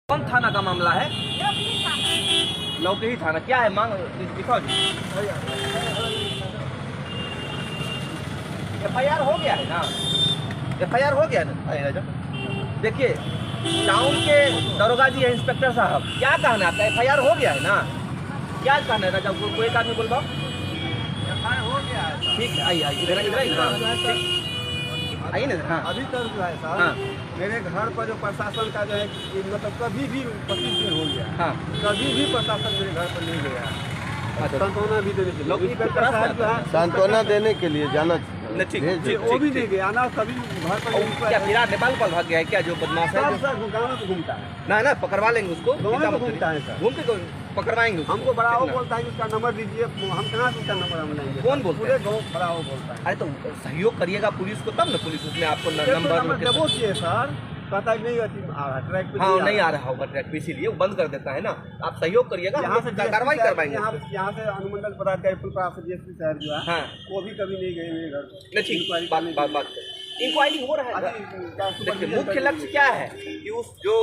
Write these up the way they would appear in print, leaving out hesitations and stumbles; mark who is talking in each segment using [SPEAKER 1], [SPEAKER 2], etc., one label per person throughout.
[SPEAKER 1] कौन थाना का मामला है? लौकी थाना। क्या है मांग दिखाओ जी। FIR हो गया है ना? FIR हो गया ना? देखिए टाउन के दरोगा जी है, इंस्पेक्टर साहब, क्या कहना है आपका? FIR हो गया है ना? क्या कहना है राजा? कोई एक आदमी बोल पाओ।
[SPEAKER 2] FIR हो गया है।
[SPEAKER 1] ठीक है, आइए इधर आइए ना। हाँ
[SPEAKER 2] अभी तक जो है सर,
[SPEAKER 1] हाँ
[SPEAKER 2] मेरे घर पर जो प्रशासन का जो है मतलब कभी भी 25 दिन हो गया,
[SPEAKER 1] हाँ
[SPEAKER 2] कभी भी प्रशासन मेरे घर पर नहीं गया।
[SPEAKER 1] अच्छा।
[SPEAKER 2] सांत्वना भी देने के लिए
[SPEAKER 1] लोग
[SPEAKER 2] इंस्पेक्टर साहब जो है
[SPEAKER 3] सांत्वना देने के लिए जाना
[SPEAKER 1] ठीक
[SPEAKER 2] वो भी नहीं गया ना, कभी घर पर
[SPEAKER 1] क्या फिलहाल नेपाल पर भाग गया है क्या जो बदमाश है?
[SPEAKER 2] सर गाँव में घूमता है,
[SPEAKER 1] ना ना पकड़वा लेंगे उसको।
[SPEAKER 2] गाँव में घूमता है सर।
[SPEAKER 1] घूमते तो पकड़वाएंगे उसको।
[SPEAKER 2] हमको बड़ा वो बोलता है कि उसका नंबर दीजिए, हम कहाँ से उसका नंबर हम लेंगे?
[SPEAKER 1] कौन बोलता है?
[SPEAKER 2] पूरे गाँव बड़ा वो बोलता है।
[SPEAKER 1] अरे तो सहयोग करिएगा पुलिस को, तब ना पुलिस उसमें आपको नंबर
[SPEAKER 2] देवो किए सर, पता नहीं आ रहा ट्रैक पे।
[SPEAKER 1] हाँ नहीं आ रहा होगा ट्रैक पे, इसीलिए वो बंद कर देता है ना। आप सहयोग करिएगा,
[SPEAKER 2] यहाँ से
[SPEAKER 1] कार्रवाई करवाएंगे।
[SPEAKER 2] यहाँ से अनुमंडल पदाधिकारी फुलपरास DSP साहब जो है,
[SPEAKER 1] हाँ
[SPEAKER 2] वो भी कभी नहीं गए मेरे घर।
[SPEAKER 1] नहीं ठीक, बात इंक्वायरी हो रहा है। देखिए मुख्य लक्ष्य क्या है कि उस जो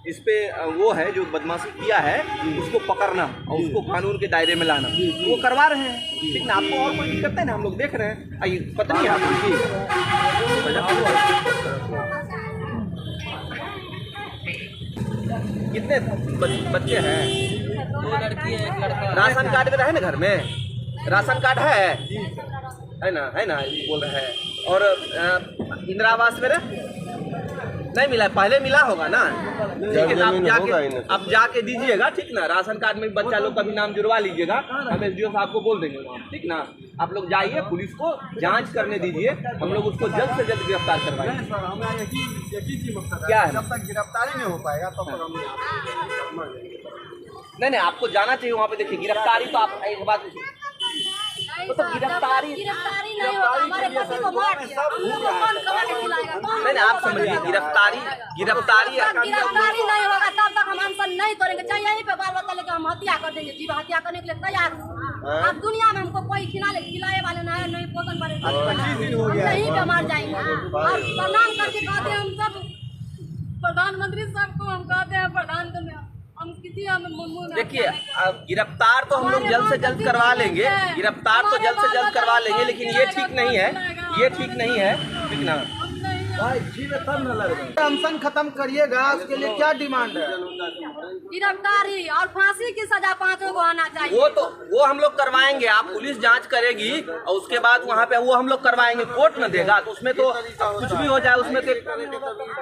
[SPEAKER 1] इस पे वो है जो बदमाशी किया है उसको पकड़ना और उसको कानून के दायरे में लाना, वो करवा रहे हैं। ठीक ना? आपको और कोई दिक्कत है ना? हम लोग देख रहे हैं। आइए पता नहीं कितने बच्चे हैं?
[SPEAKER 4] 2 लड़की है, 1 लड़का।
[SPEAKER 1] राशन कार्ड में रहे ना घर में? राशन कार्ड है ना? है ना? बोल रहे हैं। और इंदिरा आवास में नहीं मिला, पहले मिला होगा ना? ठीक है, आप जाके दीजिएगा। ठीक ना? राशन कार्ड में बच्चा लोग का भी नाम जुड़वा लीजिएगा। हम SDO साहब को बोल देंगे वहाँ। ठीक ना? आप लोग जाइए, पुलिस को जांच करने दीजिए, हम लोग उसको जल्द से जल्द गिरफ्तार करवाएंगे।
[SPEAKER 2] सर हमें यही मकसद
[SPEAKER 1] क्या है?
[SPEAKER 2] जब तक गिरफ्तारी नहीं हो पाएगा तब तक
[SPEAKER 1] नहीं आपको जाना चाहिए वहाँ पे। देखिए गिरफ्तारी तो आप एक बात तो गिरफ्तारी
[SPEAKER 4] नहीं होगा, हमारे पति को मार दिया, हम लोग को कौन कमा के खिलाएगा?
[SPEAKER 1] नहीं आप समझिए, गिरफ्तारी
[SPEAKER 4] नहीं होगा तब तक हम अनशन नहीं तोड़ेंगे। चाहे यहीं पे बाल बच्चा लेकर हम हत्या कर देंगे, जीव हत्या करने के लिए तैयार हूँ। अब दुनिया में हमको कोई खिलाए वाले ना है, नहीं पोषण वाले, हम यहीं पे मर जाएंगे। और प्रणाम करके कहते हैं हम सब प्रधानमंत्री साहब को, हम कहते हैं प्रधानमंत्री हम किसी
[SPEAKER 1] देखिए अब गिरफ्तार तो हम लोग जल्द से जल्द करवा लेंगे, गिरफ्तार तो जल्द से जल्द करवा लेंगे, लेकिन ये ठीक नहीं है, ये ठीक नहीं है। ठीक ना?
[SPEAKER 2] अनशन खत्म करिएगा, उसके लिए क्या डिमांड है?
[SPEAKER 4] गिरफ्तारी और फांसी की सजा 5 को आना चाहिए।
[SPEAKER 1] वो हम लोग करवाएंगे। आप पुलिस जांच करेगी और उसके बाद वहाँ पे वो हम लोग करवाएंगे। कोर्ट न देगा तो उसमें तो कुछ भी हो जाए, उसमें तो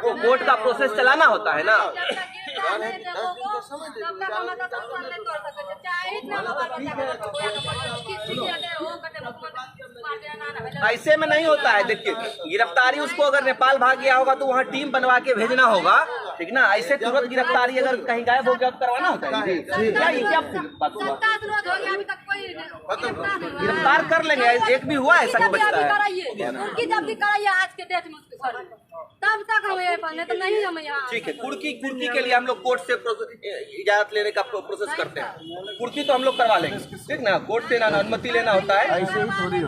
[SPEAKER 1] वो कोर्ट का प्रोसेस चलाना होता है ना। ऐसे में नहीं होता है। देखिए गिरफ्तारी उसको अगर नेपाल भाग गया होगा तो वहाँ टीम बनवा के भेजना होगा। ठीक ना? ऐसे तुरंत गिरफ्तारी अगर कहीं गायब हो गया तो करवाना होता है। क्या बात हुआ? गिरफ्तार कर लेंगे, एक भी हुआ ऐसा बचता है।
[SPEAKER 4] जब भी कराइए आज के डेट में तब तक हम ये तो नहीं हम यहाँ।
[SPEAKER 1] ठीक है, कुर्की के लिए हम लोग कोर्ट से इजाजत लेने का प्रोसेस करते हैं। कुर्की तो हम लोग करवा लेंगे। ठीक ना? कोर्ट से ना अनुमति लेना होता है।
[SPEAKER 3] ऐसे ही थोड़ी हो।